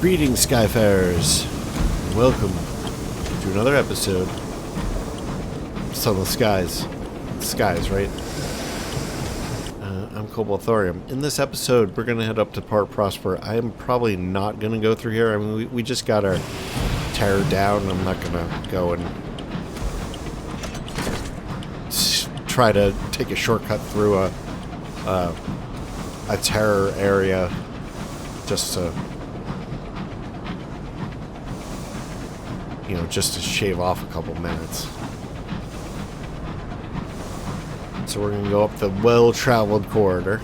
Greetings, Skyfarers. Welcome to another episode of Sunless Skies. Skies, right? I'm Cobalt Thorium. In this episode, we're going to head up to Port Prosper. I am probably not going to go through here. I mean, we just got our terror down. I'm not going to go and try to take a shortcut through a terror area just to, you know, just to shave off a couple minutes. So we're going to go up the well-traveled corridor.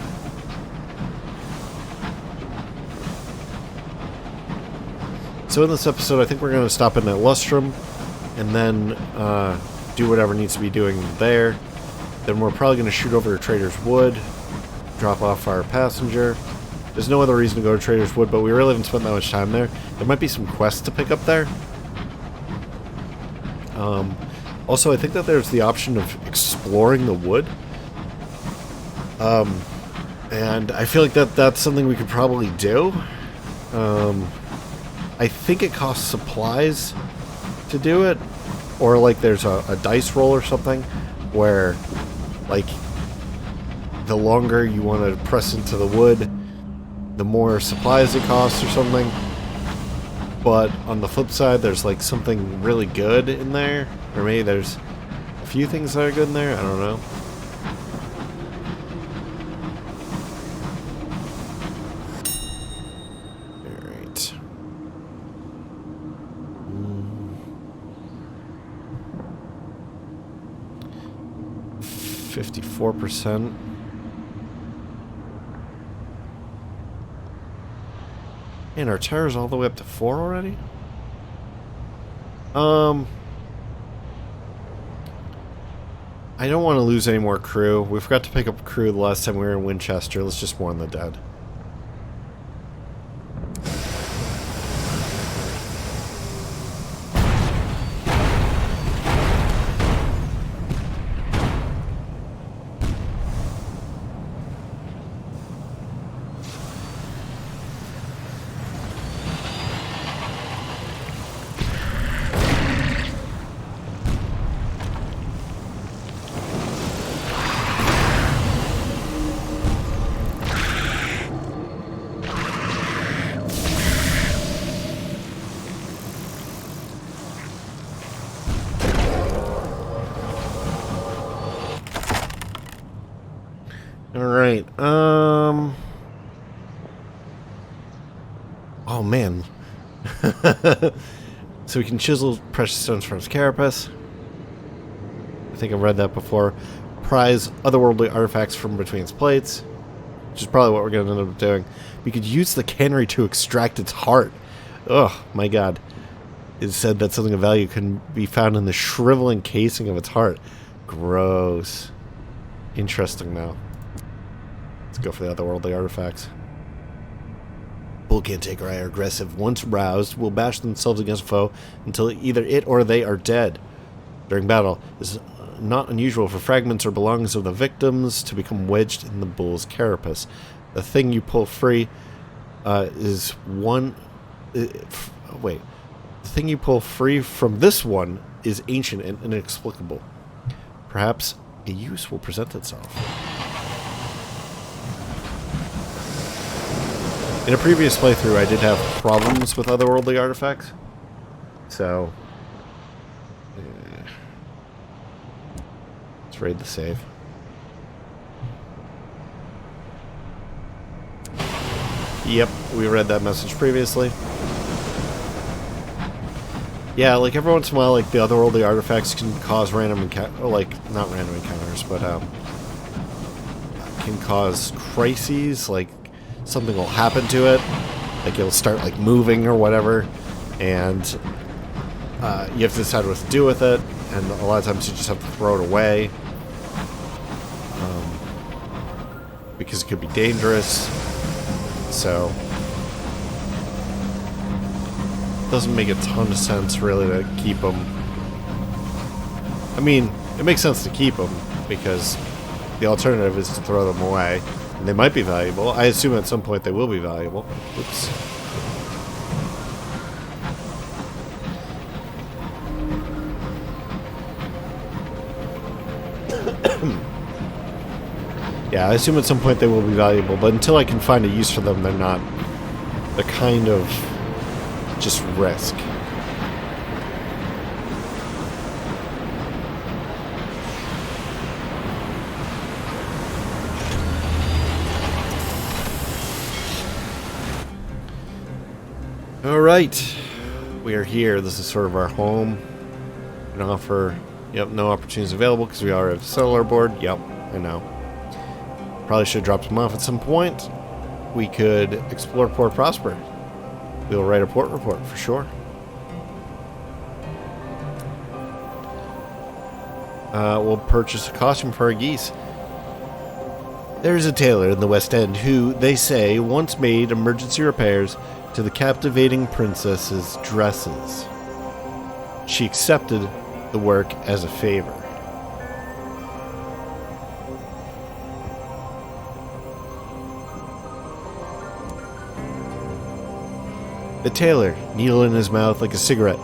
So in this episode, I think we're going to stop in at Lustrum and then do whatever needs to be doing there. Then we're probably going to shoot over to Traitor's Wood, drop off our passenger. There's no other reason to go to Traitor's Wood, but we really haven't spent that much time there. There might be some quests to pick up there. Also, I think that there's the option of exploring the wood. And I feel like that's something we could probably do. I think it costs supplies to do it. Or like there's a dice roll or something where like the longer you want to press into the wood, the more supplies it costs or something. But on the flip side, there's like something really good in there. Or maybe there's a few things that are good in there. I don't know. Alright. 54%. And our terror's all the way up to 4 already? I don't want to lose any more crew. We forgot to pick up crew the last time we were in Winchester. Let's just mourn the dead. Alright, oh man. So we can chisel precious stones from his carapace. I think I've read that before. Prize otherworldly artifacts from between its plates, which is probably what we're going to end up doing. We could use the cannery to extract its heart. Oh my god. It said that something of value can be found in the shriveling casing of its heart. Gross. Interesting now. Let's go for the otherworldly artifacts. Bull can't take or I are aggressive. Once roused, will bash themselves against a foe until either it or they are dead. During battle, it is not unusual for fragments or belongings of the victims to become wedged in the bull's carapace. The thing you pull free is one... wait. The thing you pull free from this one is ancient and inexplicable. Perhaps a use will present itself. In a previous playthrough, I did have problems with otherworldly artifacts. So, let's raid the save. Yep, we read that message previously. Yeah, like every once in a while, like the otherworldly artifacts can cause random not random encounters, but can cause crises, like something will happen to it, like it'll start like moving or whatever, and you have to decide what to do with it, and a lot of times you just have to throw it away because it could be dangerous. So it doesn't make a ton of sense really to keep them. I mean, it makes sense to keep them because the alternative is to throw them away. And they might be valuable. I assume at some point they will be valuable. Oops. Yeah, I assume at some point they will be valuable, but until I can find a use for them, they're not. They're kind of just risk. Alright, we are here. This is sort of our home. We can offer, no opportunities available because we already have a settler board. Yep, I know. Probably should have dropped them off at some point. We could explore Port Prosper. We'll write a port report for sure. We'll purchase a costume for our geese. There's a tailor in the West End who, they say, once made emergency repairs to the captivating princess's dresses. She accepted the work as a favor. The tailor, needle in his mouth like a cigarette,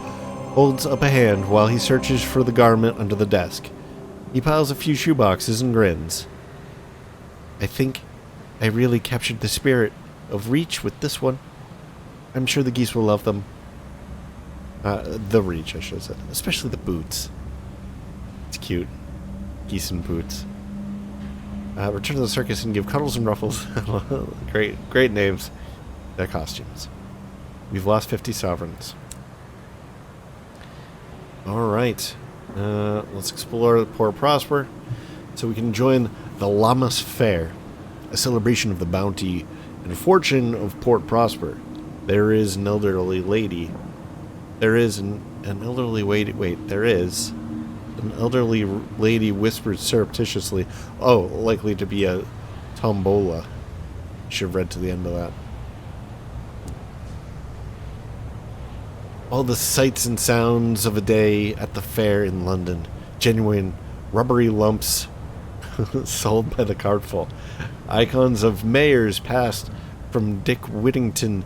holds up a hand while he searches for the garment under the desk. He piles a few shoeboxes and grins. I think I really captured the spirit of Reach with this one. I'm sure the geese will love them. The Reach, I should have said. Especially the boots. It's cute. Geese and boots. Return to the circus and give cuddles and ruffles. Great names. Their costumes. We've lost 50 sovereigns. Alright. Let's explore Port Prosper so we can join the Lammas Fair, a celebration of the bounty and fortune of Port Prosper. There is an elderly lady. There is an elderly lady. Wait, there is an elderly lady whispered surreptitiously. Oh, likely to be a tombola. Should have read to the end of that. All the sights and sounds of a day at the fair in London. Genuine rubbery lumps sold by the cartful. Icons of mayors passed from Dick Whittington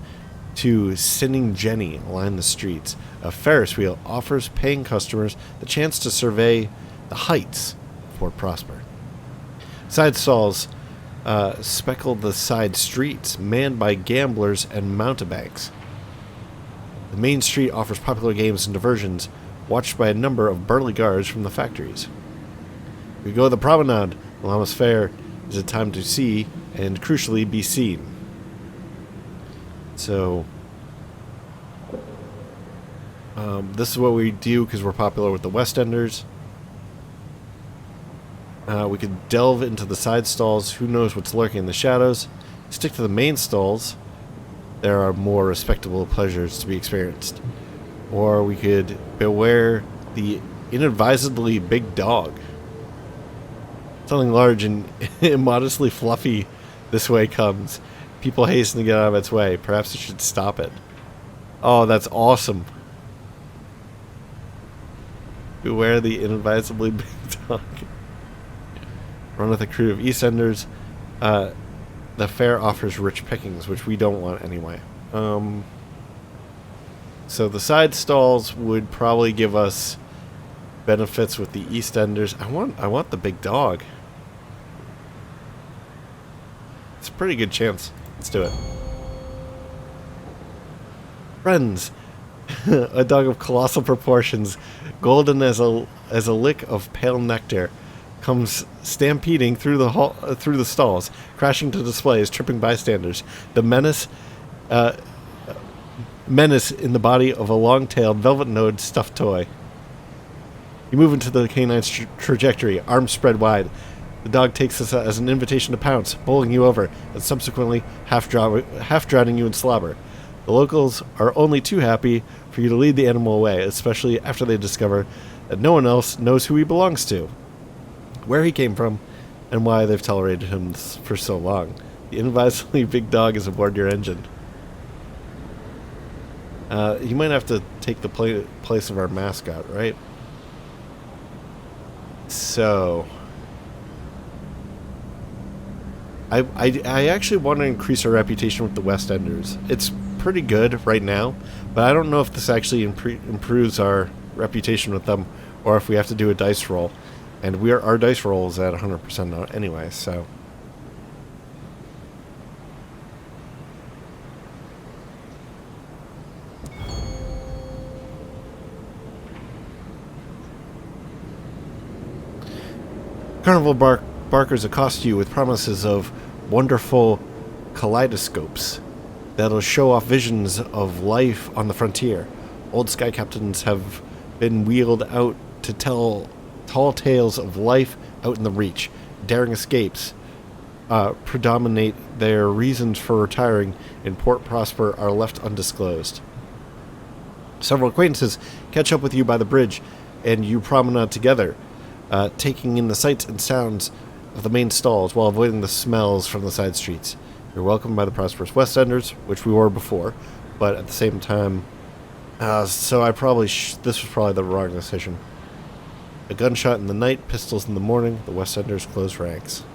to Sinning Jenny line the streets. A Ferris wheel offers paying customers the chance to survey the heights of Port Prosper. Side stalls speckle the side streets, manned by gamblers and mountebanks. The main street offers popular games and diversions, watched by a number of burly guards from the factories. We go the promenade. The Lammas Fair is a time to see and, crucially, be seen. So, this is what we do because we're popular with the West Enders. We could delve into the side stalls. Who knows what's lurking in the shadows? Stick to the main stalls. There are more respectable pleasures to be experienced. Or we could beware the inadvisedly big dog. Something large and immodestly fluffy this way comes. People hasten to get out of its way. Perhaps it should stop it. Oh, that's awesome. Beware the inadvisably big dog. Run with a crew of EastEnders. The fair offers rich pickings, which we don't want anyway. So the side stalls would probably give us benefits with the EastEnders. I want the big dog. It's a pretty good chance. Let's do it. Friends, a dog of colossal proportions, golden as a lick of pale nectar, comes stampeding through the stalls, crashing to displays, tripping bystanders. The menace in the body of a long-tailed, velvet-nosed stuffed toy. You move into the canine's trajectory, arms spread wide. The dog takes this as an invitation to pounce, bowling you over, and subsequently half drowning you in slobber. The locals are only too happy for you to lead the animal away, especially after they discover that no one else knows who he belongs to, where he came from, and why they've tolerated him for so long. The inadvisably big dog is aboard your engine. You might have to take the place of our mascot, right? So, I actually want to increase our reputation with the West Enders. It's pretty good right now, but I don't know if this actually improves our reputation with them, or if we have to do a dice roll. And our dice roll is at 100% anyway, so Carnival barkers accost you with promises of wonderful kaleidoscopes that'll show off visions of life on the frontier. Old sky captains have been wheeled out to tell tall tales of life out in the reach. Daring escapes predominate. Their reasons for retiring in Port Prosper are left undisclosed. Several acquaintances catch up with you by the bridge, and you promenade together, taking in the sights and sounds of the main stalls while avoiding the smells from the side streets. You're welcomed by the prosperous West Enders, which we were before, but at the same time, so I probably this was probably the wrong decision. A gunshot in the night, pistols in the morning. The West Enders close ranks.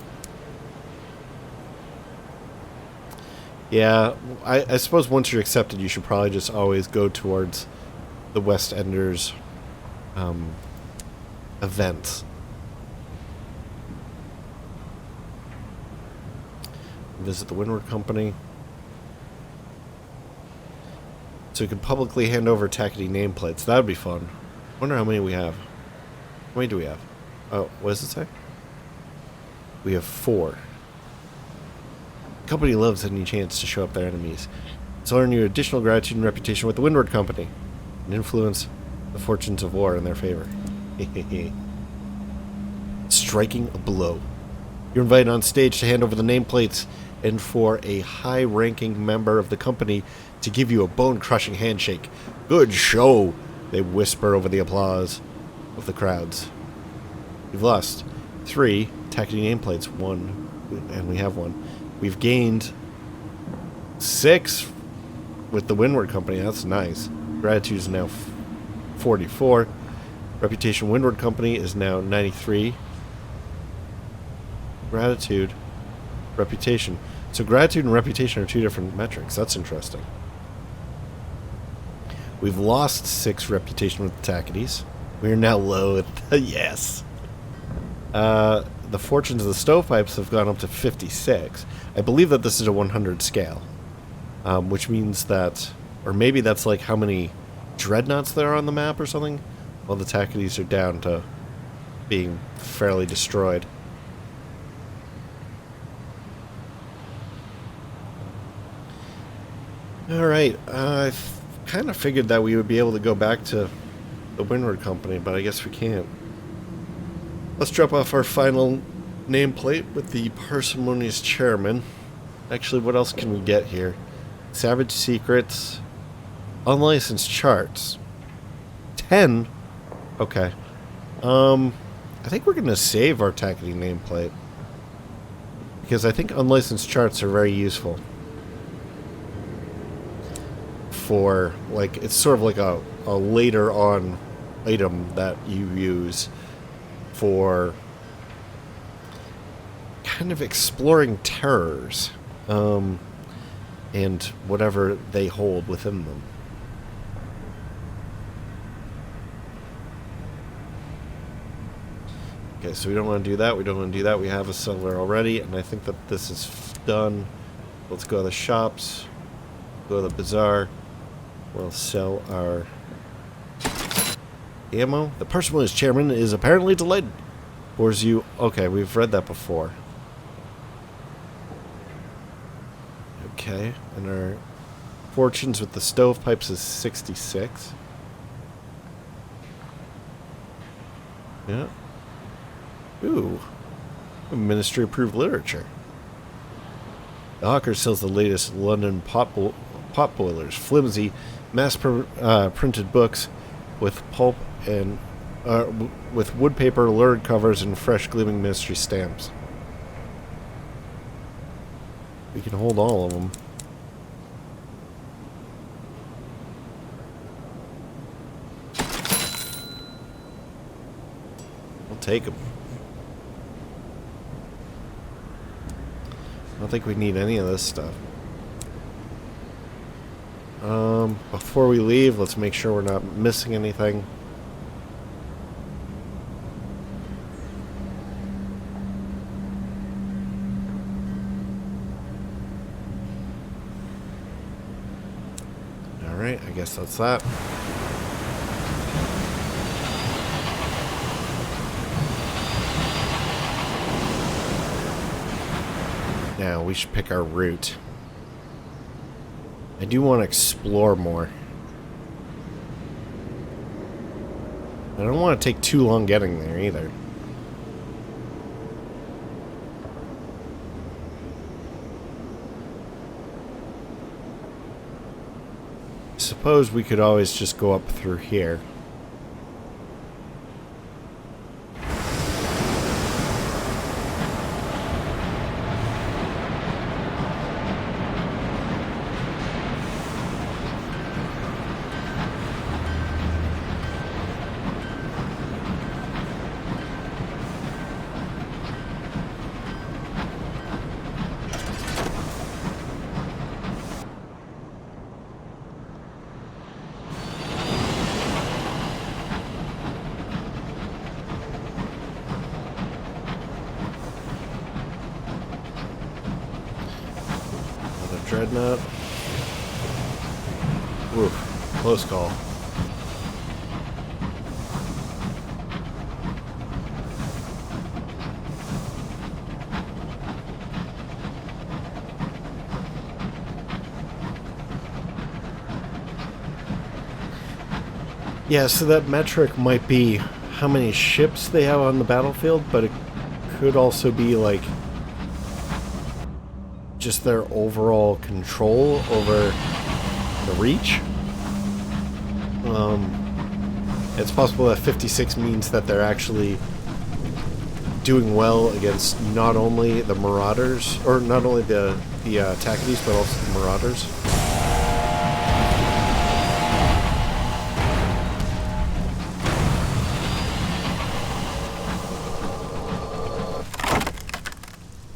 Yeah, I suppose once you're accepted, you should probably just always go towards the West Enders events. Visit the Windward Company. So you can publicly hand over tackety nameplates. That would be fun. Wonder how many we have. How many do we have? Oh, what does it say? We have 4. The company loves any chance to show up their enemies. It's earn you additional gratitude and reputation with the Windward Company, and influence the fortunes of war in their favor. Striking a blow. You're invited on stage to hand over the nameplates, and for a high-ranking member of the company to give you a bone-crushing handshake. Good show, they whisper over the applause of the crowds. You've lost 3 tackety nameplates, 1, and we have 1. We've gained 6 with the Windward Company. That's nice. Gratitude is now 44. Reputation Windward Company is now 93. Gratitude, reputation. So gratitude and reputation are 2 different metrics. That's interesting. We've lost 6 reputation with the tacketies. We are now low at the yes. The fortunes of the stovepipes have gone up to 56. I believe that this is a 100 scale, which means that, or maybe that's like how many dreadnoughts there are on the map or something. Well, the tacketies are down to being fairly destroyed. Alright, I kind of figured that we would be able to go back to the Windward Company, but I guess we can't. Let's drop off our final nameplate with the parsimonious chairman. Actually, what else can we get here? Savage secrets. Unlicensed charts. 10? Okay. I think we're going to save our tackety nameplate, because I think unlicensed charts are very useful. For, like, it's sort of like a later on item that you use for kind of exploring terrors, and whatever they hold within them. Okay, so we don't want to do that. We don't want to do that. We have a settler already, and I think that this is done. Let's go to the shops. Go to the bazaar. We'll sell our ammo. The parsimonious chairman is apparently delighted. Pours you. Okay, we've read that before. Okay, and our fortunes with the stovepipes is 66. Yeah. Ooh. Ministry approved literature. The hawker sells the latest London pot boilers, flimsy, mass-printed books with pulp and with wood paper, lurid covers, and fresh gleaming ministry stamps. We can hold all of them. We'll take them. I don't think we need any of this stuff. Before we leave, let's make sure we're not missing anything. Alright, I guess that's that. now, we should pick our route. I do want to explore more. I don't want to take too long getting there either. Suppose we could always just go up through here. Dreadnought. Oof, close call. Yeah, so that metric might be how many ships they have on the battlefield, but it could also be like just their overall control over the reach. It's possible that 56 means that they're actually doing well against not only the Marauders, or not only the Tactics, but also the Marauders.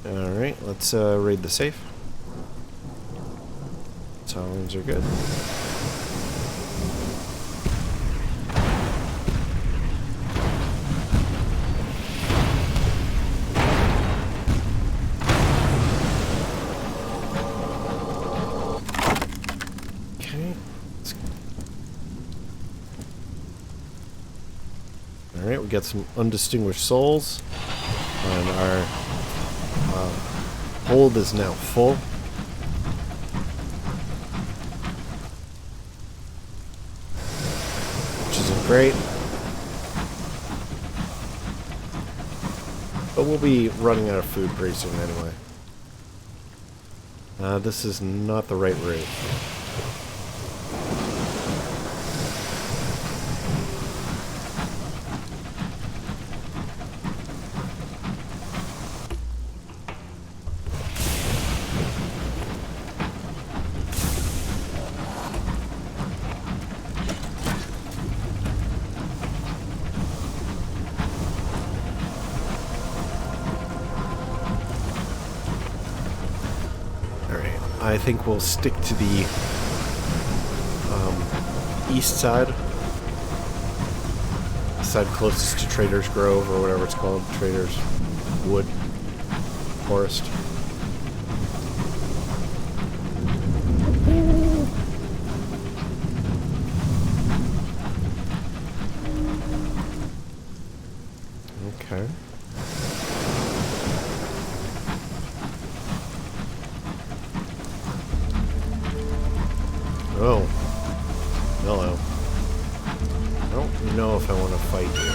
Alright, let's raid the safe. Sounds are good. Okay. Alright, we got some undistinguished souls. And our hold is now full. Which isn't great. But we'll be running out of food pretty soon anyway. This is not the right route. I think we'll stick to the east side. The side closest to Traitor's Grove, or whatever it's called. Traitor's Wood. Forest. Okay. Oh. Hello. I don't know if I want to fight you.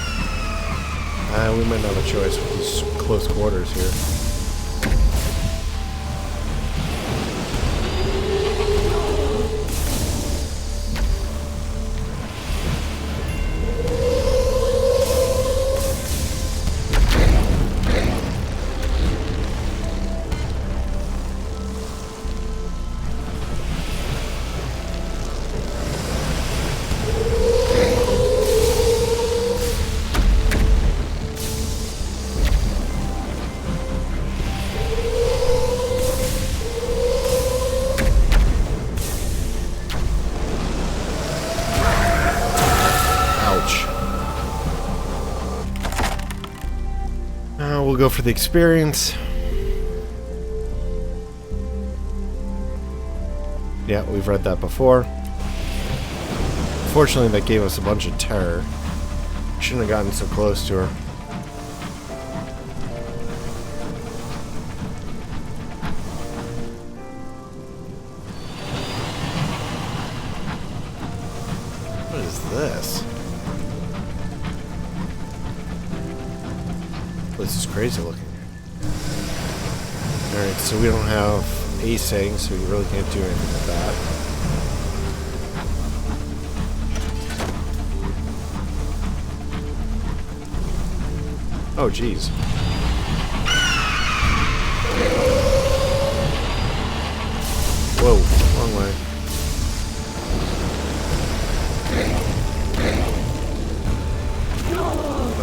We might not have a choice with these close quarters here. We'll go for the experience. Yeah, we've read that before. Fortunately, that gave us a bunch of terror. Shouldn't have gotten so close to her. is this? This is crazy looking. Alright, so we don't have asing, so we really can't do anything with that. Oh, jeez. Whoa, wrong way.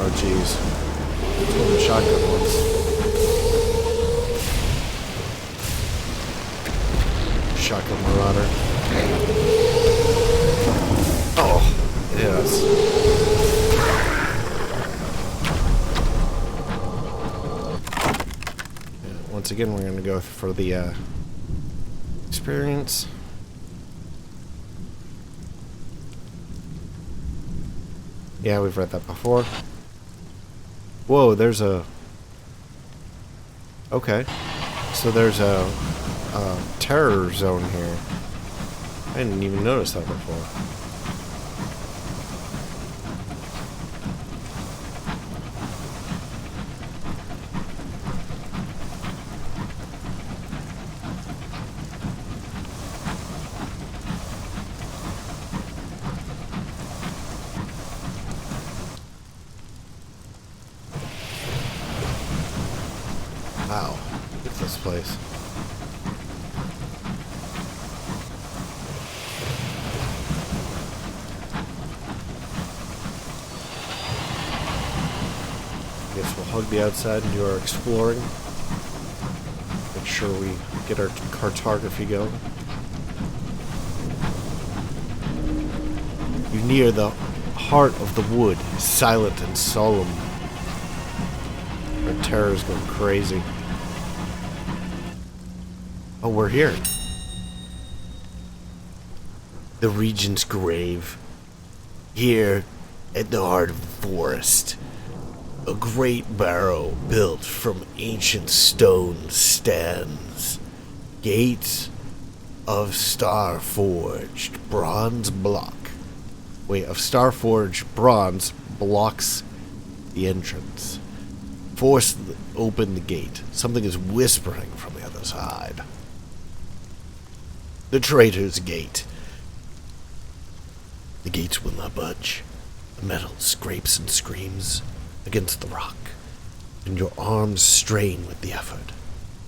Oh, jeez. One shotgun ones. Shotgun marauder. Oh, yes. Yeah, once again, we're going to go for the experience. Yeah, we've read that before. Whoa, there's a... Okay. So there's a terror zone here. I didn't even notice that before. Wow, look at this place. Guess we'll hug the outside and do our exploring. Make sure we get our cartography going. You near the heart of the wood, silent and solemn. Our terror is going crazy. Oh, we're here. The Regent's grave. Here, at the heart of the forest. A great barrow built from ancient stone stands. Gates of star-forged bronze block. Wait, of star-forged bronze blocks the entrance. Force open the gate. Something is whispering from the other side. The Traitor's gate. The gates will not budge. The metal scrapes and screams against the rock, and your arms strain with the effort.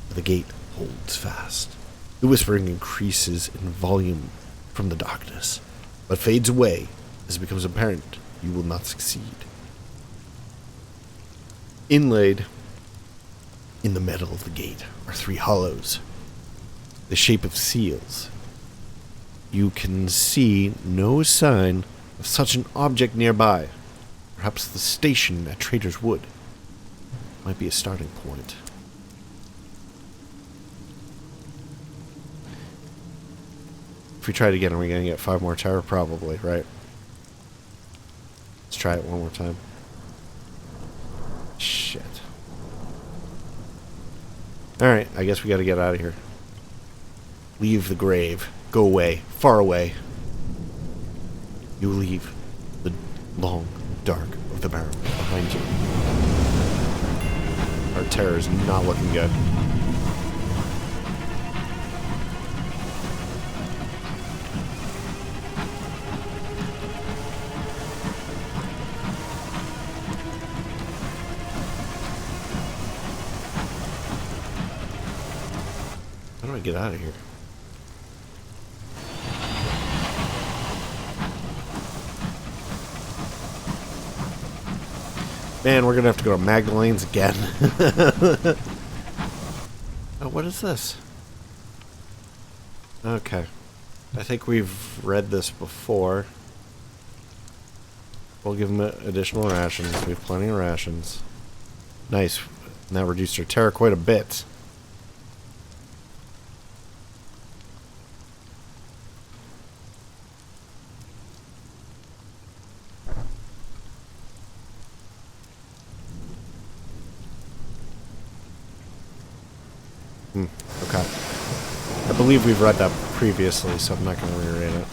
But the gate holds fast. The whispering increases in volume from the darkness, but fades away as it becomes apparent you will not succeed. Inlaid in the metal of the gate are 3 hollows, the shape of seals. You can see no sign of such an object nearby. Perhaps the station at Traitor's Wood might be a starting point. If we try it again, are we going to get 5 more terror? Probably, right? Let's try it one more time. Shit. Alright, I guess we got to get out of here. Leave the grave. Go away. Far away. You leave the long dark of the barrow behind you. Our terror is not looking good. How do I get out of here? Man, we're gonna have to go to Magdalene's again. Oh, what is this? Okay. I think we've read this before. We'll give them additional rations. We have plenty of rations. Nice. And that reduced our terror quite a bit. Okay. I believe we've read that previously, so I'm not going to reread it.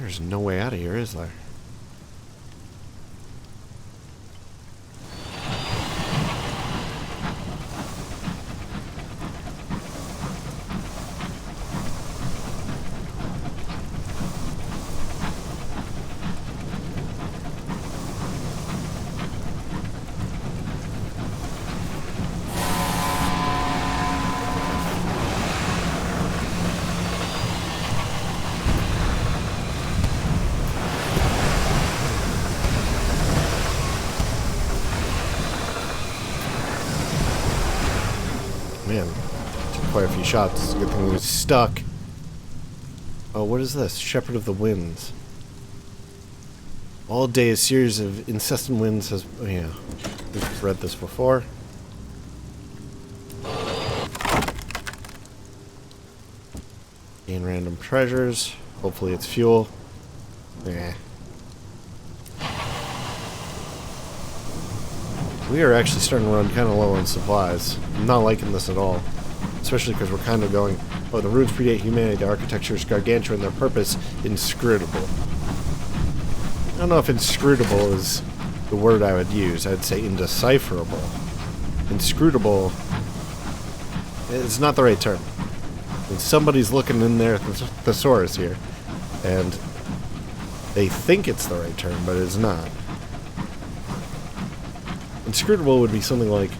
There's no way out of here, is there? Man, took quite a few shots. It's a good thing we was stuck. Oh, what is this? Shepherd of the Winds. All day a series of incessant winds has... Oh, yeah. We've read this before. Gain random treasures. Hopefully it's fuel. Eh. We are actually starting to run kind of low on supplies. I'm not liking this at all. Especially because we're kind of going, oh, the ruins predate humanity, the architecture is gargantuan, their purpose inscrutable. I don't know if inscrutable is the word I would use. I'd say indecipherable. Inscrutable is not the right term. I mean, somebody's looking in their thesaurus here, and they think it's the right term, but it's not. Inscrutable would be something like,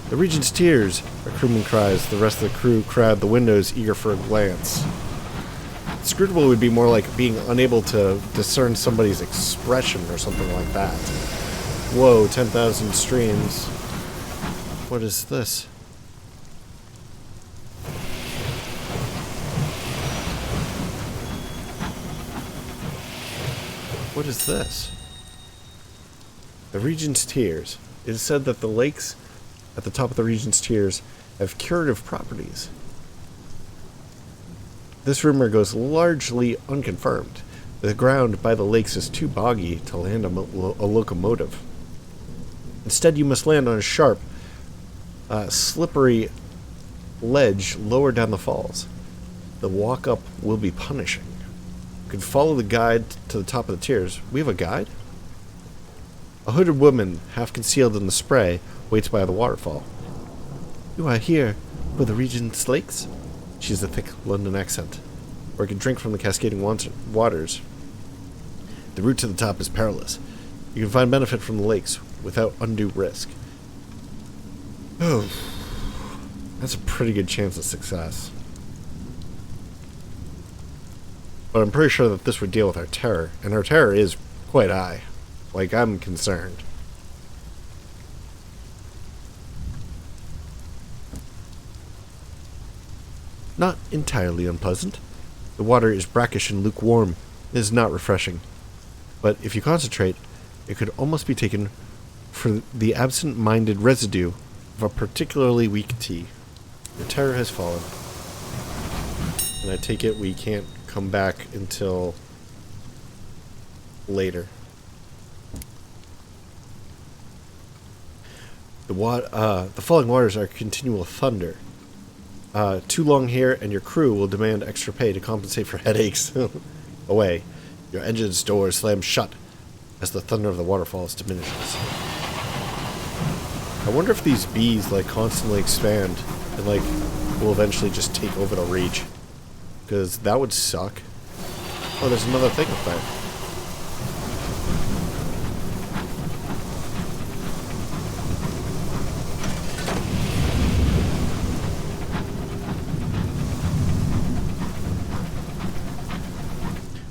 the Regent's tears, a crewman cries. The rest of the crew crowd the windows, eager for a glance. Inscrutable would be more like being unable to discern somebody's expression or something like that. Whoa, 10,000 streams. What is this? What is this? The Regent's tears. It is said that the lakes at the top of the Regent's tears have curative properties. This rumor goes largely unconfirmed. The ground by the lakes is too boggy to land a locomotive. Instead, you must land on a sharp, slippery ledge lower down the falls. The walk up will be punishing. You can follow the guide to the top of the tiers. We have a guide? A hooded woman, half concealed in the spray, waits by the waterfall. You are here for the Regent's lakes? She has a thick London accent. Or you can drink from the cascading waters. The route to the top is perilous. You can find benefit from the lakes without undue risk. Oh, that's a pretty good chance of success. But I'm pretty sure that this would deal with our terror, and our terror is quite high. Like, I'm concerned. Not entirely unpleasant. The water is brackish and lukewarm. It is not refreshing. But if you concentrate, it could almost be taken for the absent-minded residue of a particularly weak tea. The terror has fallen. And I take it we can't come back until later. The falling waters are continual thunder. Too long here, and your crew will demand extra pay to compensate for headaches. Away. Your engine's door slams shut as the thunder of the waterfalls diminishes. I wonder if these bees, like, constantly expand and, like, will eventually just take over the reach. Because that would suck. Oh, there's another thing up there.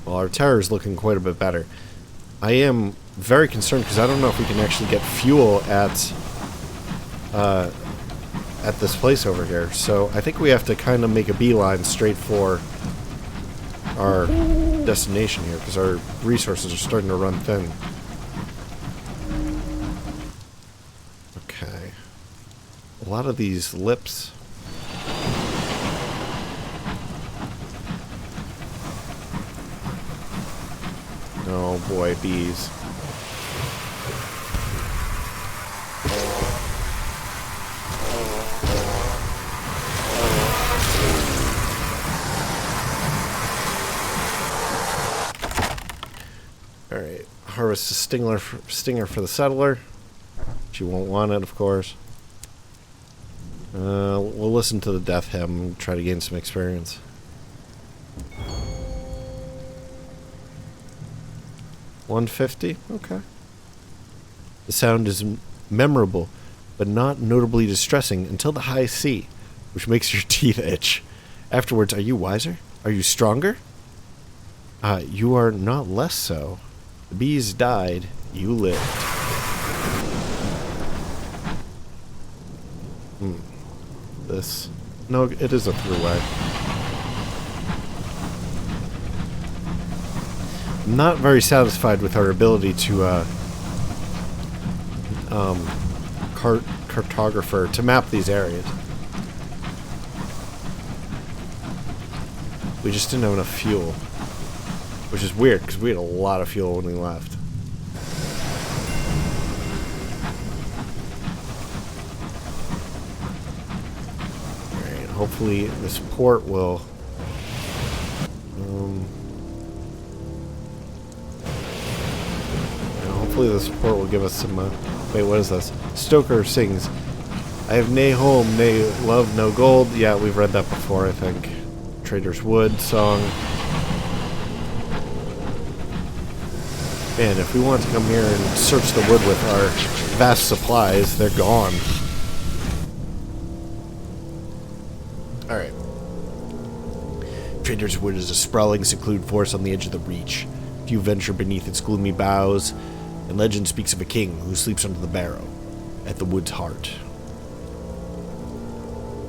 Well, our terror is looking quite a bit better. I am very concerned because I don't know if we can actually get fuel at this place over here. So I think we have to kind of make a beeline straight for our destination here because our resources are starting to run thin. Okay. A lot of these lips. Oh boy, bees. harvest a stinger for the settler. She won't want it, of course. We'll listen to the death hymn and try to gain some experience. $150? Okay. The sound is memorable, but not notably distressing until the high C, which makes your teeth itch. Afterwards, are you wiser? Are you stronger? You are not less so. The bees died, you lived. This... No, it is a throughway. I'm not very satisfied with our ability to, cartographer to map these areas. We just didn't have enough fuel. Which is weird, because we had a lot of fuel when we left. Alright, hopefully this port will... hopefully this port will give us some... wait, what is this? Stoker sings, I have nae home, nae love, no gold. Yeah, we've read that before, I think. Traitor's Wood song. Man, if we want to come here and search the wood with our vast supplies, they're gone. Alright. Traitor's Wood is a sprawling, secluded forest on the edge of the Reach. Few venture beneath its gloomy boughs, and legend speaks of a king who sleeps under the barrow, at the wood's heart.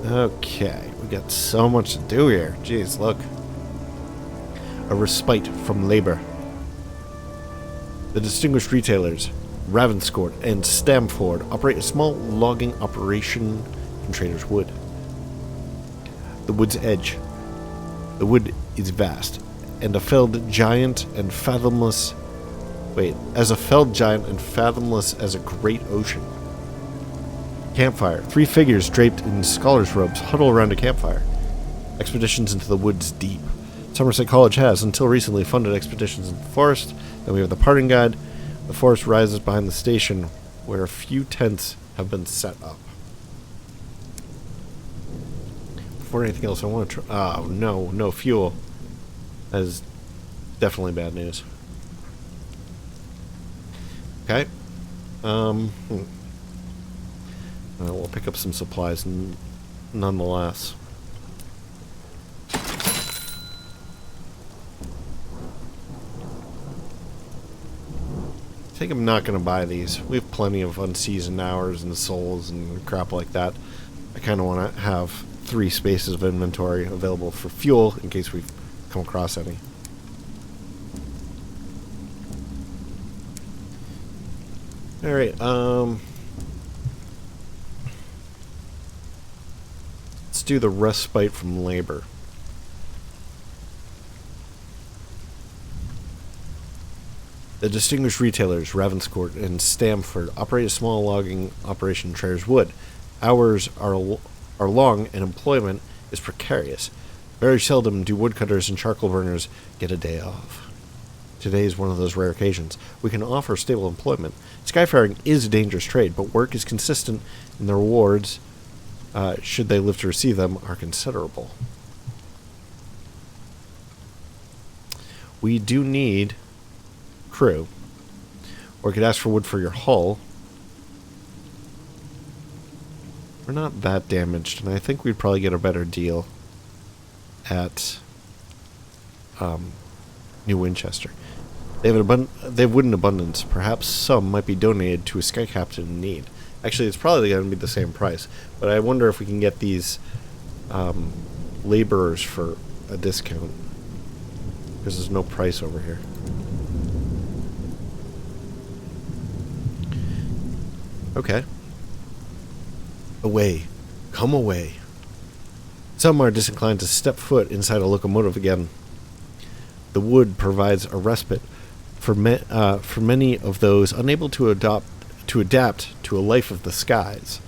Okay, we got so much to do here. Jeez, look. A respite from labor. The distinguished retailers, Ravenscourt and Stamford, operate a small logging operation in Traitor's Wood. The wood's edge. The wood is vast, and a felled giant and fathomless... Wait, as a felled giant and fathomless as a great ocean. Campfire. 3 figures draped in scholars' robes huddle around a campfire. Expeditions into the woods deep. Somerset College has, until recently, funded expeditions into the forest. Then we have the parting guide. The forest rises behind the station, where a few tents have been set up. Before anything else, I want to try... Oh, no fuel. That is definitely bad news. Okay. We'll pick up some supplies nonetheless. I think I'm not going to buy these. We have plenty of unseasoned hours and souls and crap like that. I kind of want to have 3 spaces of inventory available for fuel in case we come across any. Alright, let's do the respite from labor. The distinguished retailers, Ravenscourt and Stamford, operate a small logging operation in Traitor's Wood. Hours are long and employment is precarious. Very seldom do woodcutters and charcoal burners get a day off. Today is one of those rare occasions. We can offer stable employment. Skyfaring is a dangerous trade, but work is consistent and the rewards, should they live to receive them, are considerable. We do need crew. Or you could ask for wood for your hull. We're not that damaged, and I think we'd probably get a better deal at New Winchester. They have wood in abundance. Perhaps some might be donated to a sky captain in need. Actually, it's probably going to be the same price, but I wonder if we can get these laborers for a discount, because there's no price over here. Okay. Away. Come away. Some are disinclined to step foot inside a locomotive again. The wood provides a respite for many of those unable to adapt to a life of the skies.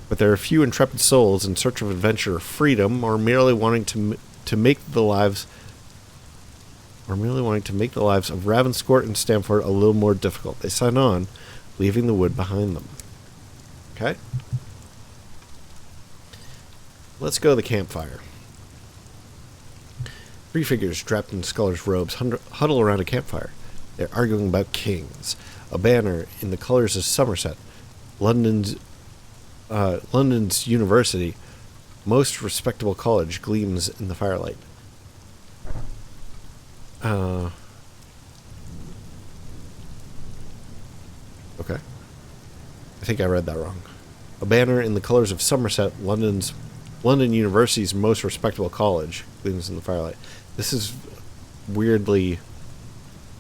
But there are few intrepid souls in search of adventure or freedom, or merely wanting to make the lives or merely wanting to make the lives of Ravenscourt and Stamford a little more difficult. They sign on, leaving the wood behind them. Okay? Let's go to the campfire. 3 figures draped in scholars' robes huddle around a campfire. They're arguing about kings. A banner in the colors of Somerset, London's university, most respectable college, gleams in the firelight. Okay. I think I read that wrong. A banner in the colors of Somerset, London University's most respectable college, gleams in the firelight. This is weirdly...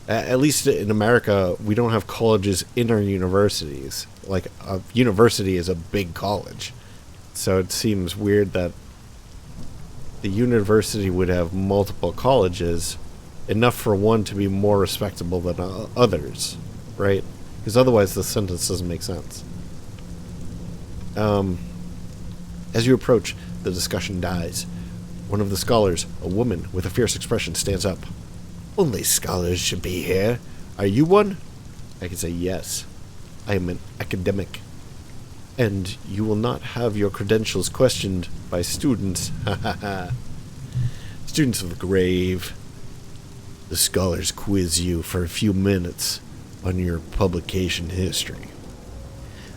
At least in America, we don't have colleges in our universities. Like, a university is a big college. So it seems weird that the university would have multiple colleges, enough for one to be more respectable than others, right? Because otherwise the sentence doesn't make sense. As you approach, the discussion dies. One of the scholars, a woman with a fierce expression, stands up. Only scholars should be here. Are you one? I can say yes. I am an academic. And you will not have your credentials questioned by students. Ha ha ha. Students of the grave. The scholars quiz you for a few minutes on your publication history.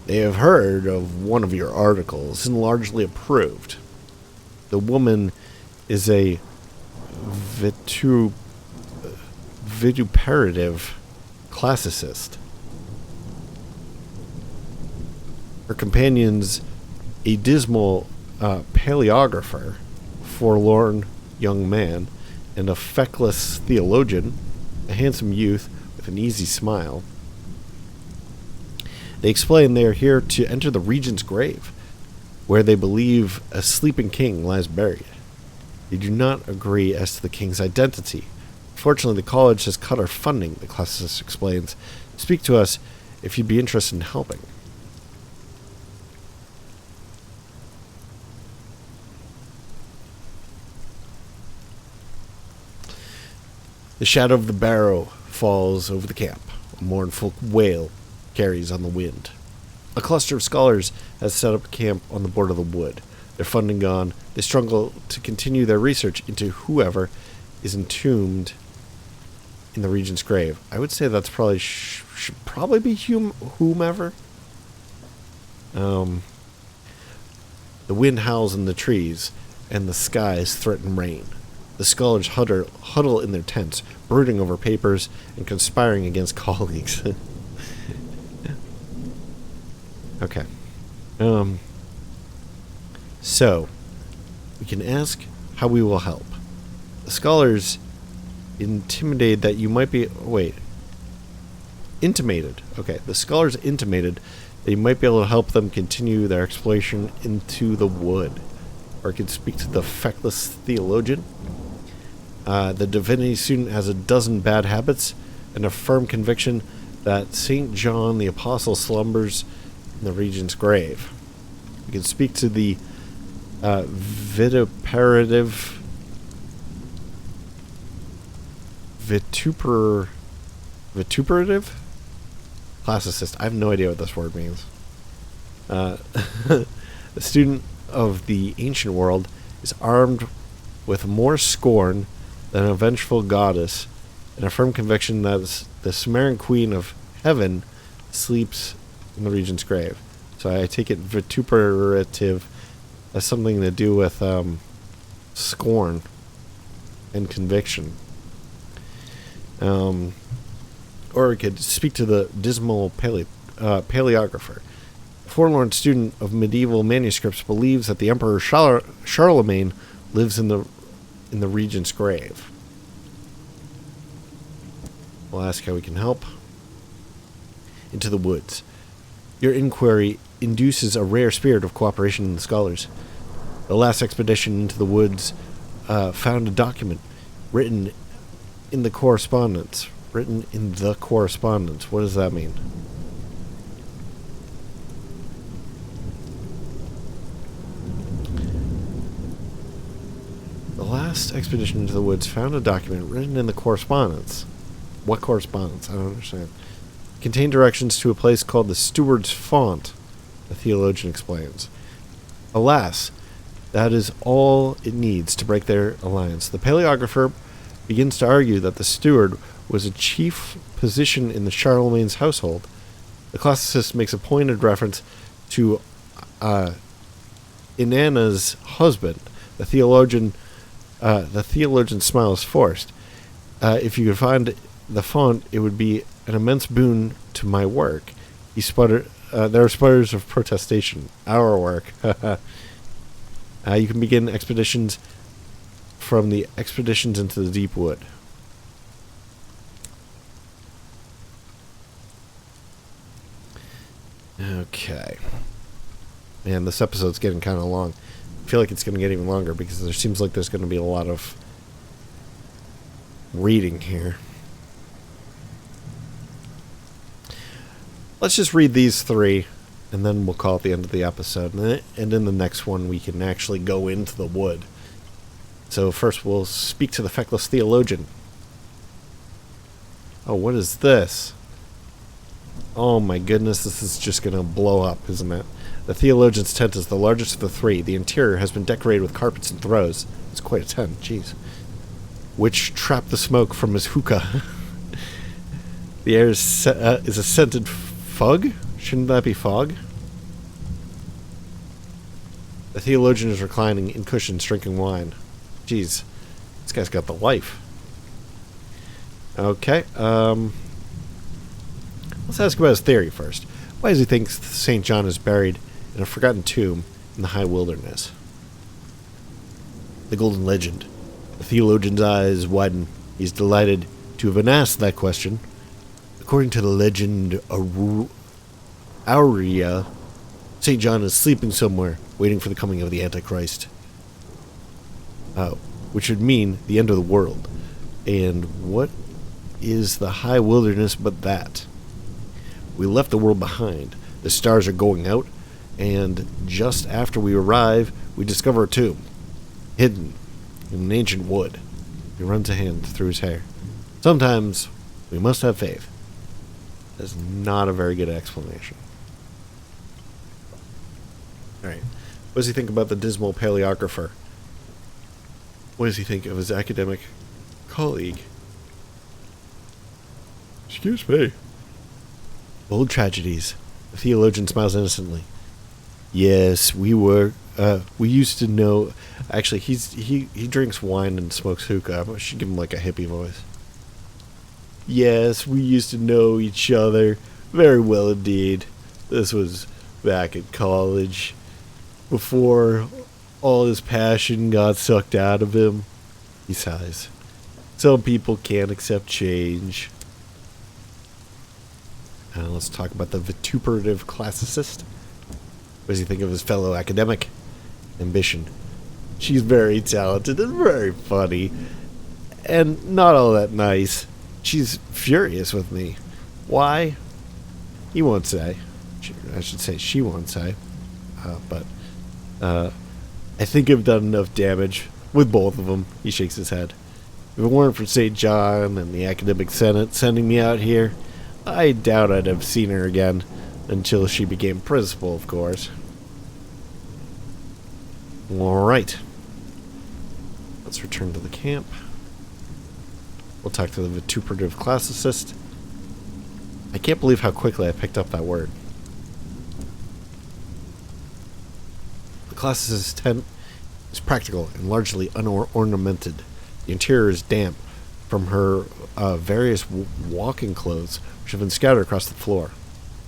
They have heard of one of your articles and largely approved. The woman is a vituperative classicist. Her companion's a dismal paleographer, forlorn young man, and a feckless theologian, a handsome youth with an easy smile. They explain they are here to enter the Regent's grave, where they believe a sleeping king lies buried. They do not agree as to the king's identity. Fortunately, the college has cut our funding, the classicist explains. Speak to us if you'd be interested in helping. The shadow of the barrow falls over the camp. A mournful wail carries on the wind. A cluster of scholars has set up camp on the border of the wood. Their funding gone, they struggle to continue their research into whoever is entombed in the Regent's grave. I would say that's probably should probably be whomever. The wind howls in the trees, and the skies threaten rain. The scholars huddle in their tents, brooding over papers and conspiring against colleagues. Okay. So, we can ask how we will help. The scholars intimated that you might be... Intimated. Okay, the scholars intimated that you might be able to help them continue their exploration into the wood. Or I could speak to the feckless theologian. The divinity student has a dozen bad habits and a firm conviction that St. John the Apostle slumbers in the Regent's grave. We can speak to the vituperative classicist. I have no idea what this word means. The student of the ancient world is armed with more scorn than a vengeful goddess and a firm conviction that the Sumerian queen of heaven sleeps in the Regent's grave. So I take it vituperative has something to do with scorn and conviction. Or we could speak to the dismal paleographer. A forlorn student of medieval manuscripts believes that the Emperor Charlemagne lives in the Regent's grave. We'll ask how we can help. Into the woods. Your inquiry induces a rare spirit of cooperation in the scholars. The last expedition into the woods found a document written in the correspondence. What does that mean? The last last expedition into the woods found a document written in the correspondence. What correspondence? I don't understand. It contained directions to a place called the Steward's Font, the theologian explains. Alas, that is all it needs to break their alliance. The paleographer begins to argue that the steward was a chief position in the Charlemagne's household. The classicist makes a pointed reference to Inanna's husband. The theologian smiles forced. If you could find the font, it would be an immense boon to my work. He sputtered. There are sputters of protestation. Our work. You can begin expeditions from the expeditions into the deep wood. Okay. Man, this episode's getting kind of long. I feel like it's going to get even longer because there seems like there's going to be a lot of reading here. Let's just read these 3, and then we'll call it the end of the episode. And in the next one, we can actually go into the wood. So first, we'll speak to the feckless theologian. Oh, what is this? Oh my goodness, this is just going to blow up, isn't it? The theologian's tent is the largest of the 3. The interior has been decorated with carpets and throws. It's quite a tent, jeez. Which trap the smoke from his hookah. The air is a scented fog? Shouldn't that be fog? The theologian is reclining in cushions drinking wine. Jeez, this guy's got the life. Okay, let's ask about his theory first. Why does he think St. John is buried in a forgotten tomb in the high wilderness? The Golden Legend. The theologian's eyes widen. He's delighted to have been asked that question. According to the legend Aurea, St. John is sleeping somewhere, waiting for the coming of the Antichrist. Which would mean the end of the world. And what is the high wilderness but that? We left the world behind. The stars are going out, and just after we arrive, we discover a tomb, hidden in an ancient wood. He runs a hand through his hair. Sometimes we must have faith. That's not a very good explanation. Alright. What does he think about the dismal paleographer? What does he think of his academic colleague? Excuse me. Old tragedies. The theologian smiles innocently. Yes, we used to know. Actually, he drinks wine and smokes hookah. I should give him like a hippie voice. Yes, we used to know each other very well indeed. This was back in college, before all his passion got sucked out of him. He sighs. Some people can't accept change. Let's talk about the vituperative classicist. What does he think of his fellow academic? Ambition. She's very talented and very funny, and not all that nice. She's furious with me. Why? He won't say. I should say she won't say. But I think I've done enough damage with both of them. He shakes his head. If it weren't for St. John and the academic senate sending me out here, I doubt I'd have seen her again, until she became principal, of course. Alright. Let's return to the camp. We'll talk to the vituperative classicist. I can't believe how quickly I picked up that word. The classicist's tent is practical and largely unornamented. The interior is damp from her various walking clothes, which have been scattered across the floor.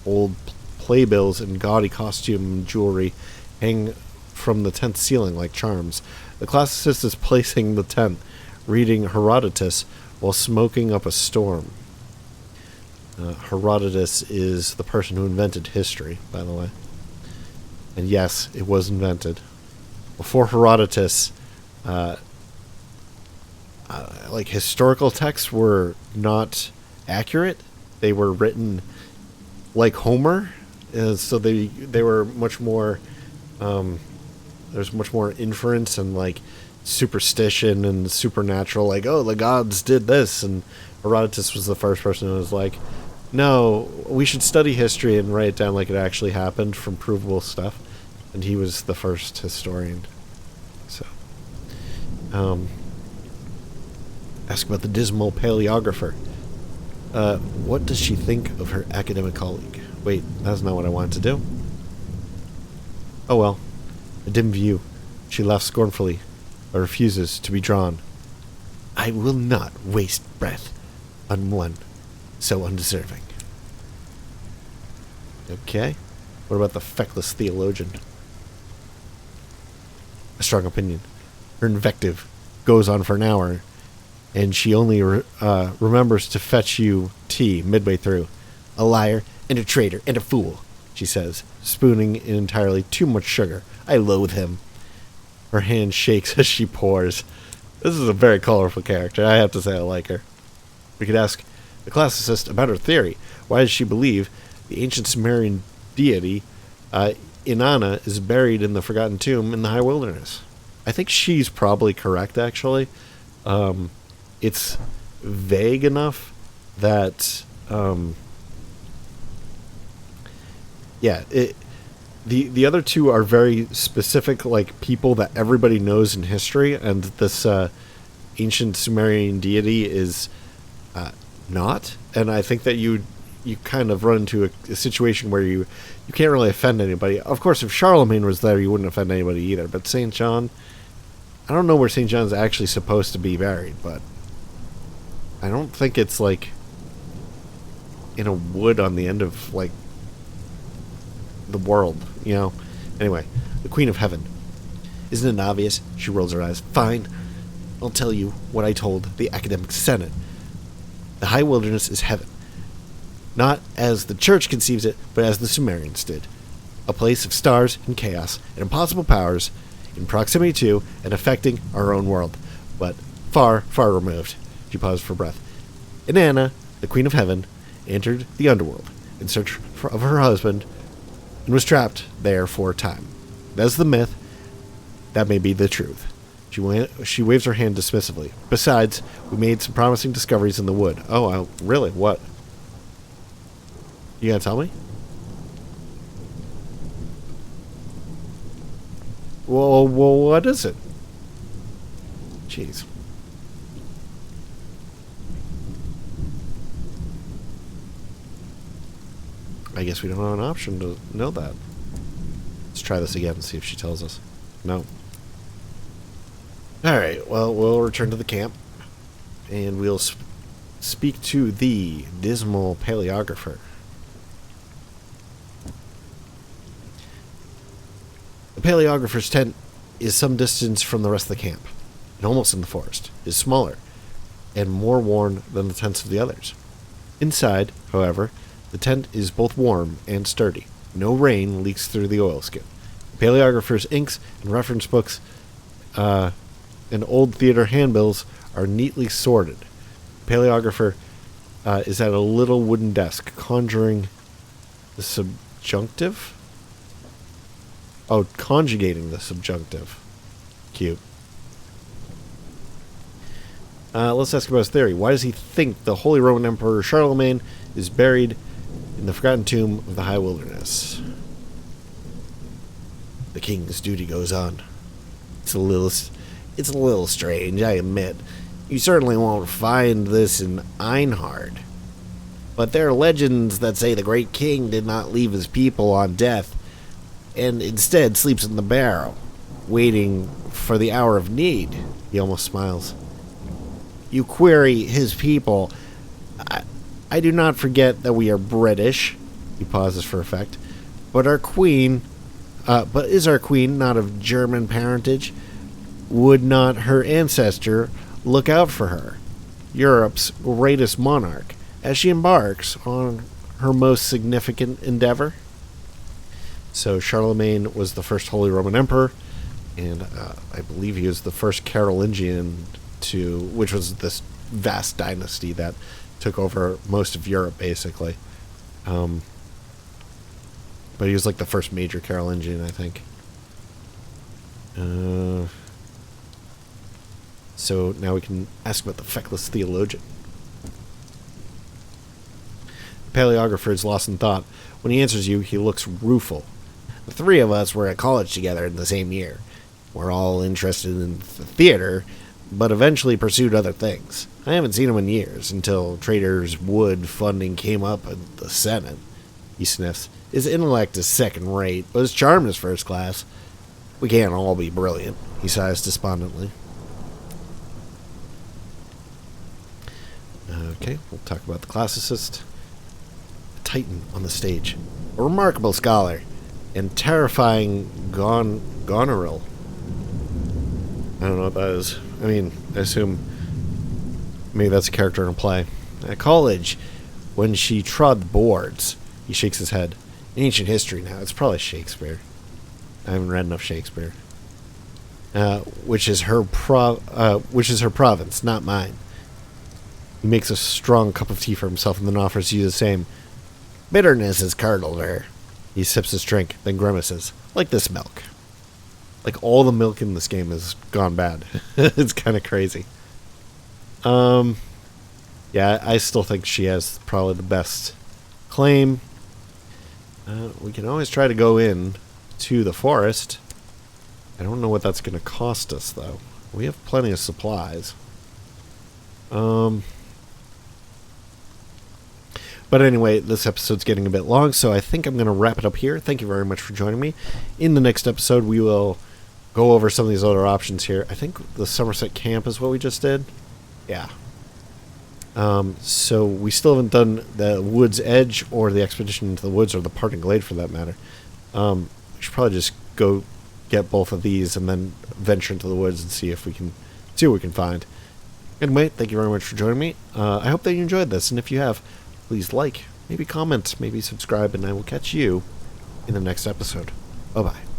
Old playbills and gaudy costume and jewelry hang from the tent ceiling like charms. The classicist is placing the tent, reading Herodotus while smoking up a storm. Herodotus is the person who invented history, by the way. And yes, it was invented. Before Herodotus, like historical texts were not accurate. They were written like Homer, so they were much more. There's much more inference and like superstition and supernatural, like, oh, the gods did this, and Herodotus was the first person who was like, no, we should study history and write it down like it actually happened from provable stuff. And he was the first historian. So, ask about the dismal paleographer. What does she think of her academic colleague? Wait, that's not what I wanted to do. Oh well, a dim view. She laughs scornfully, but refuses to be drawn. I will not waste breath on one so undeserving. Okay. What about the feckless theologian? A strong opinion. Her invective goes on for an hour, and she only remembers to fetch you tea midway through. A liar and a traitor and a fool, she says, spooning in entirely too much sugar. I loathe him. Her hand shakes as she pours. This is a very colorful character. I have to say I like her. We could ask the classicist about her theory. Why does she believe the ancient Sumerian deity Inanna is buried in the forgotten tomb in the high wilderness? I think she's probably correct, actually. It's vague enough that... The other two are very specific, like, people that everybody knows in history, and this ancient Sumerian deity is not. And I think that you kind of run into a situation where you can't really offend anybody. Of course, if Charlemagne was there, you wouldn't offend anybody either. But St. John, I don't know where St. John's actually supposed to be buried, but I don't think it's, like, in a wood on the end of, like, the world, you know. Anyway, the Queen of Heaven. Isn't it obvious? She rolls her eyes. Fine. I'll tell you what I told the academic senate. The high wilderness is heaven. Not as the church conceives it, but as the Sumerians did. A place of stars and chaos and impossible powers in proximity to and affecting our own world, but far, far removed. She paused for breath. Inanna, the Queen of Heaven, entered the underworld in search of her husband and was trapped there for a time. That's the myth. That may be the truth. She waves her hand dismissively. Besides, we made some promising discoveries in the wood. Oh, really? What? You gonna tell me? Well, what is it? Jeez. I guess we don't have an option to know that. Let's try this again and see if she tells us. No. Alright, well, we'll return to the camp. And we'll speak to the dismal paleographer. The paleographer's tent is some distance from the rest of the camp, and almost in the forest. It is smaller, and more worn than the tents of the others. Inside, however, the tent is both warm and sturdy. No rain leaks through the oilskin. The paleographer's inks and reference books and old theater handbills are neatly sorted. The paleographer is at a little wooden desk, conjuring the subjunctive? Oh, conjugating the subjunctive. Cute. Let's ask about his theory. Why does he think the Holy Roman Emperor Charlemagne is buried in the forgotten tomb of the high wilderness? The king's duty goes on. It's a little strange, I admit. You certainly won't find this in Einhard. But there are legends that say the great king did not leave his people on death, and instead sleeps in the barrow, waiting for the hour of need. He almost smiles. You query his people. I do not forget that we are British. He pauses for effect. But is our queen not of German parentage? Would not her ancestor look out for her, Europe's greatest monarch, as she embarks on her most significant endeavor? So Charlemagne was the first Holy Roman Emperor, and I believe he was the first Carolingian which was this vast dynasty that took over most of Europe, basically. But he was like the first major Carolingian, I think. So now we can ask about the feckless theologian. The paleographer is lost in thought. When he answers you, he looks rueful. The three of us were at college together in the same year. We're all interested in the theater, but eventually pursued other things. I haven't seen him in years, until Traitor's wood funding came up in the Senate. He sniffs. His intellect is second rate, but his charm is first class. We can't all be brilliant, he sighs despondently. Okay, we'll talk about the classicist. A titan on the stage. A remarkable scholar. And terrifying goneril. I don't know what that is. I mean, I assume maybe that's a character in a play. At college, when she trod the boards, he shakes his head. Ancient history now. It's probably Shakespeare. I haven't read enough Shakespeare. Which is her province, not mine. He makes a strong cup of tea for himself and then offers you the same. Bitterness has curdled her. He sips his drink, then grimaces. Like this milk. Like all the milk in this game has gone bad. It's kind of crazy. Yeah, I still think she has probably the best claim. We can always try to go in to the forest. I don't know what that's going to cost us, though. We have plenty of supplies. But anyway, this episode's getting a bit long, so I think I'm going to wrap it up here. Thank you very much for joining me. In the next episode, we will go over some of these other options here. I think the Somerset Camp is what we just did. Yeah. So we still haven't done the Wood's Edge or the Expedition into the Woods or the Parting Glade for that matter. We should probably just go get both of these and then venture into the woods and see what we can find. Anyway, thank you very much for joining me. I hope that you enjoyed this, and if you have, please like, maybe comment, maybe subscribe, and I will catch you in the next episode. Bye-bye.